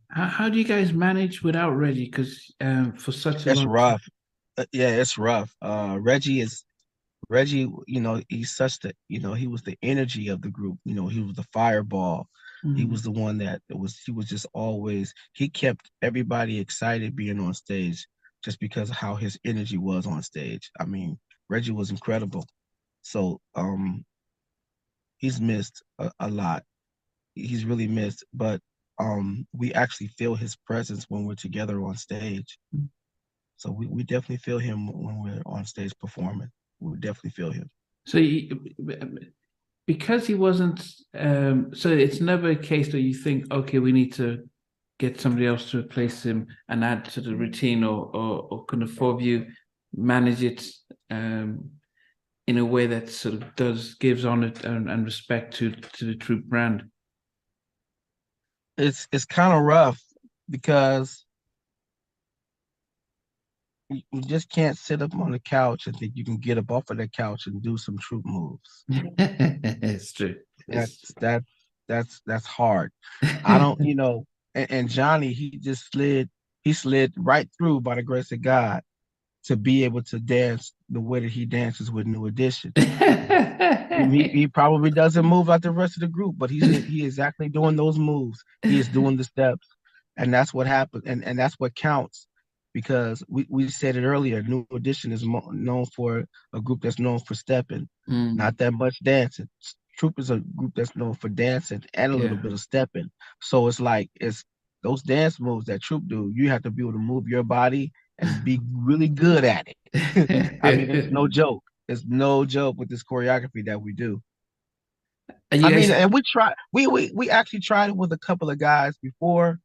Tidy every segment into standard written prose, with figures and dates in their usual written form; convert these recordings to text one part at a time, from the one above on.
How do you guys manage without Reggie? Because for such a It's long time. rough. Yeah, it's rough. Reggie, he's such the, he was the energy of the group. He was the fireball. He Mm. was the one he was just always, he kept everybody excited being on stage just because of how his energy was on stage. I mean, Reggie was incredible. So, he's missed a lot. He's really missed, but we actually feel his presence when we're together on stage. So we definitely feel him when we're on stage performing. We definitely feel him. So because he wasn't, so it's never a case where you think, okay, we need to get somebody else to replace him and add to the routine, or can the four of you manage it um, in a way that sort of does gives honor and respect to the true brand. It's kind of rough because you just can't sit up on the couch and think you can get up off of the couch and do some troop moves. It's true. That's It's that that's hard. I don't, and Johnny, he slid right through by the grace of God to be able to dance the way that he dances with New Edition. He probably doesn't move like the rest of the group, but he exactly doing those moves. He is doing the steps, and that's what happened, and that's what counts. Because we said it earlier, New Edition is known for a group that's known for stepping, Mm, not that much dancing. Troop is a group that's known for dancing and a little yeah. bit of stepping. So it's like it's those dance moves that Troop do. You have to be able to move your body and be really good at it. I mean, it's no joke. It's no joke with this choreography that we do. And you I mean, guys, and we actually tried it with a couple of guys before,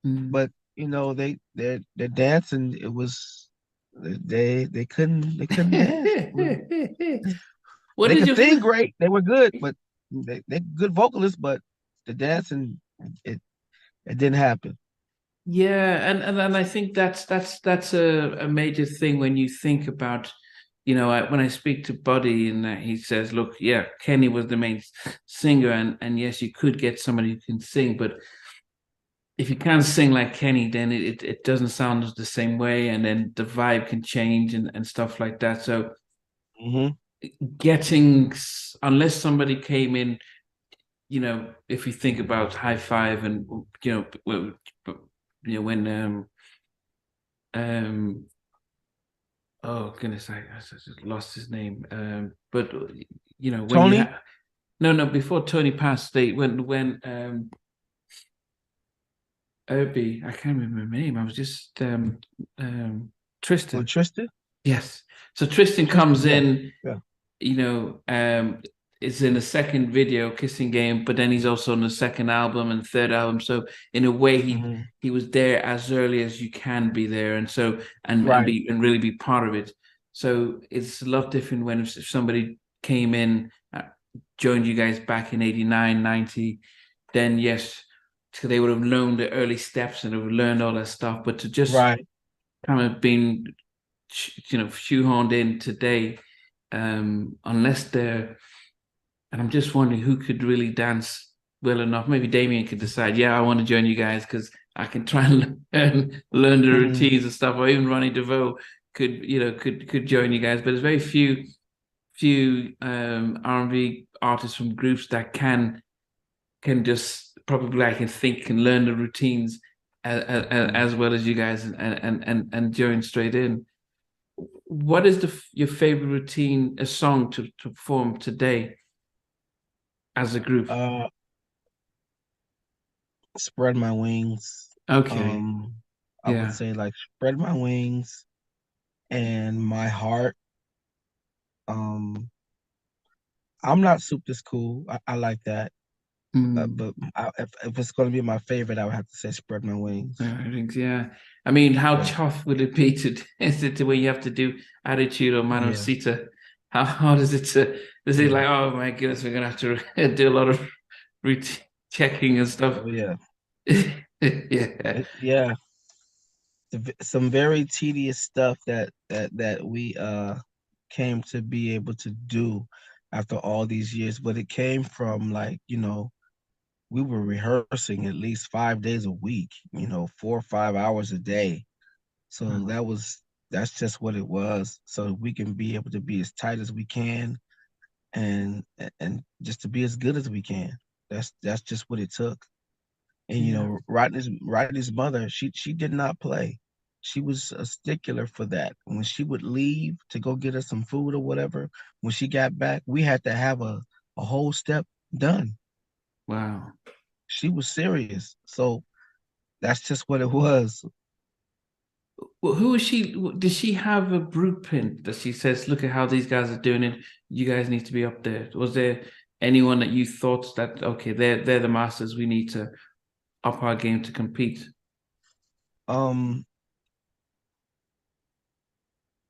mm. but their dancing, it was they couldn't dance. What They did could you? sing great. They were good, but they good vocalists, but the dancing, it it didn't happen. Yeah, and I think that's a major thing when you think about, when I speak to Buddy and he says, look, yeah, Kenny was the main singer, and yes, you could get somebody who can sing, but if you can't sing like Kenny, then it doesn't sound the same way, and then the vibe can change and stuff like that. So Hmm. getting, unless somebody came in, if you think about High Five and when um oh goodness, I just lost his name. But when you Tony, have no before Tony passed, they when Irby, I can't remember his name. I was just or Tristan. Tristan, Yes. So Tristan Tristan, comes yeah, in, yeah. you know, um, is in the second video, Kissing Game, but then he's also on the second album and third album. So in a way, Hmm. he was there as early as you can be there, and so and Right. be and really be part of it. So it's a lot different when if somebody came in, joined you guys back in 89, 90, then yes, so they would have known the early steps and have learned all that stuff. But to just Right. kind of been, shoehorned in today, unless they're, and I'm just wondering who could really dance well enough. Maybe Damien could decide, yeah, I want to join you guys because I can try and learn the Hmm. routines and stuff. Or even Ronnie DeVoe could join you guys. But there's very few R&B artists from groups that can just probably I can think and learn the routines as well as you guys and join straight in. What is your favorite routine, a song to perform today as a group? Uh, Spread my wings. Okay, Um, I would yeah. say like spread my wings and my heart. Um, I'm not soup this cool. I like that. Mm. But if it's going to be my favorite, I would have to say spread my wings. Yeah. I mean, how Yeah. tough would it be to is it to where you have to do attitude or Yeah. Mamacita? How hard is it to is it Yeah. like, oh my goodness, we're gonna have to do a lot of routine checking and stuff? Oh yeah. Yeah. Yeah. Some very tedious stuff that we came to be able to do after all these years, but it came from like, we were rehearsing at least 5 days a week, 4 or 5 hours a day. So Wow. that's just what it was. So we can be able to be as tight as we can and and just to be as good as we can. That's just what it took. And Yeah. Rodney's mother, she did not play. She was a stickler for that. When she would leave to go get us some food or whatever, when she got back, we had to have a whole step done. Wow. She was serious. So that's just what it was. Well, who is she? Does she have a blueprint that she says, "Look at how these guys are doing it. You guys need to be up there." Was there anyone that you thought that okay, they're the masters. We need to up our game to compete? Um,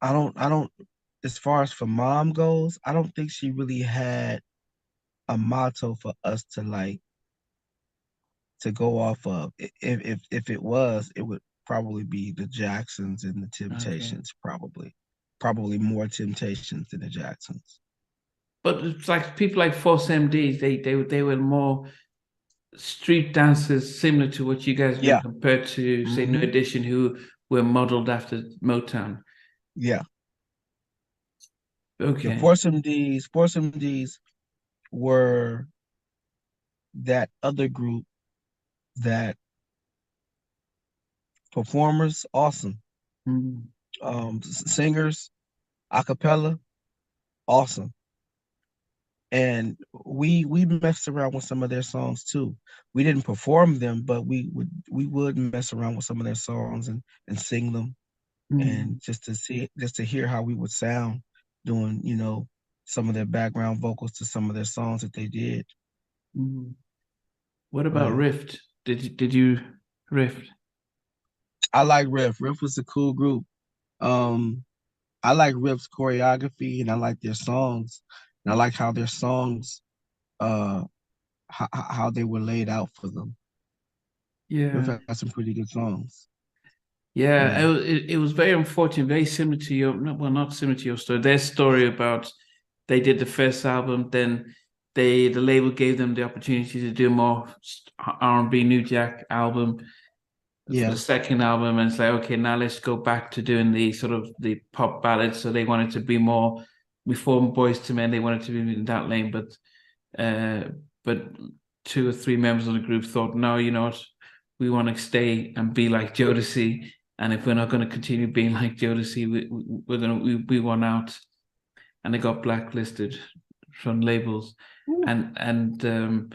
I don't as far as for mom goes, I don't think she really had a motto for us to to go off of. If it was, it would probably be the Jacksons and the Okay, Temptations, probably more Temptations than the Jacksons. but it's like people like Force MDs. They were more street dancers, similar to what you guys are doing, Yeah. compared to say New Hmm. Edition, who were modeled after Motown. Yeah. The Okay. Force MDs were that other group that performers, awesome. Mm, Singers, a cappella, awesome. And we messed around with some of their songs too. We didn't perform them, but we would mess around with some of their songs and sing them, and mm, just to hear how we would sound doing some of their background vocals to some of their songs that they did. mm. What about But Rift? Did you Rift? I like Riff. Riff was a cool group. Um, I like Riff's choreography and I like their songs, and I like how their songs uh how they were laid out for them. Riff Yeah. had some pretty good songs. Yeah, Yeah. it was very unfortunate, very similar to your, well, not similar to your story. Their story about they did the first album, then the label gave them the opportunity to do more R&B New Jack album for the Yeah. second album, and it's like, okay, now let's go back to doing the sort of the pop ballads. So they wanted to be more, we formed Boys to Men, they wanted to be in that lane, uh, but two or three members of the group thought, no, you know what, we want to stay and be like Jodeci. And if we're not going to continue being like Jodeci, we want out, and they got blacklisted from labels, Ooh. and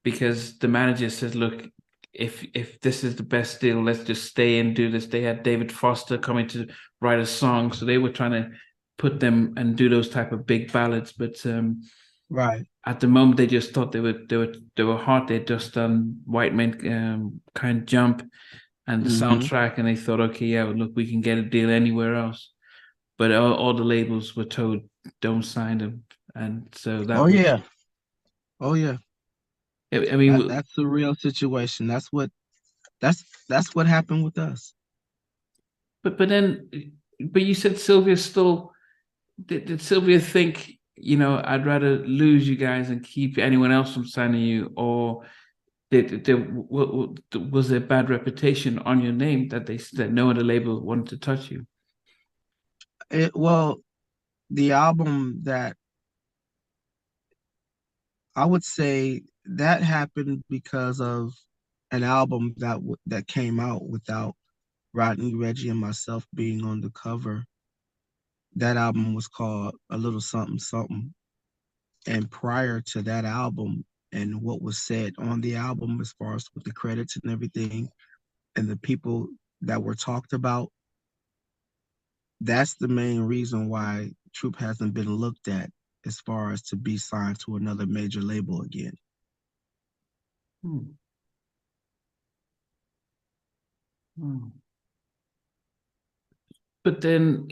because the manager says, look, if this is the best deal, let's just stay and do this. They had David Foster coming to write a song, so they were trying to put them and do those type of big ballads, but Right. at the moment they just thought they were hot. They'd just done White Men Can't Jump and the Hmm. soundtrack, and they thought, okay, yeah, well, look, we can get a deal anywhere else. But all the labels were told don't sign them, and so Oh that was. yeah. Oh yeah. I That mean, that's the real situation. That's what happened with us. but then, but you said Sylvia still. Did Sylvia think, I'd rather lose you guys and keep anyone else from signing you, or was there a bad reputation on your name that no other label wanted to touch you? Well, the album that I would say that happened because of an album that came out without Rodney, Reggie, and myself being on the cover. That album was called A Little Something Something. And prior to that album and what was said on the album, as far as with the credits and everything, and the people that were talked about, that's the main reason why Troop hasn't been looked at as far as to be signed to another major label again. Hmm. Hmm. But then,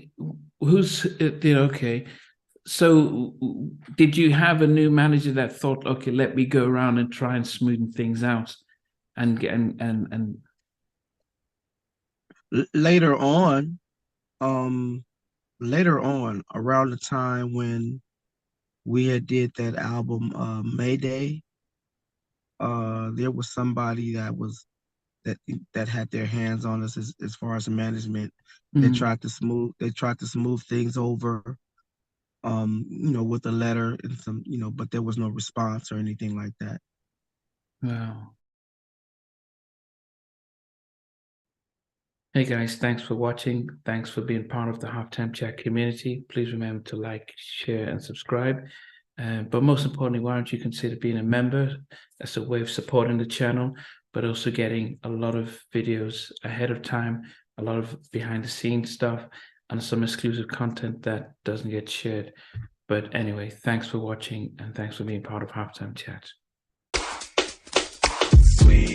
who's okay? So, did you have a new manager that thought, okay, let me go around and try and smoothen things out, and get and Later on, um, later on, around the time when we had did that album, Mayday, there was somebody that had their hands on us as far as management. They Mm. tried to smooth things over, with a letter and some, but there was no response or anything like that. Wow. Hey guys, thanks for watching. Thanks for being part of the Halftime Chat community. Please remember to like, share, and subscribe. But most importantly, why don't you consider being a member? That's a way of supporting the channel, but also getting a lot of videos ahead of time, a lot of behind the scenes stuff, and some exclusive content that doesn't get shared. But anyway, thanks for watching and thanks for being part of Halftime Chat. Sweet.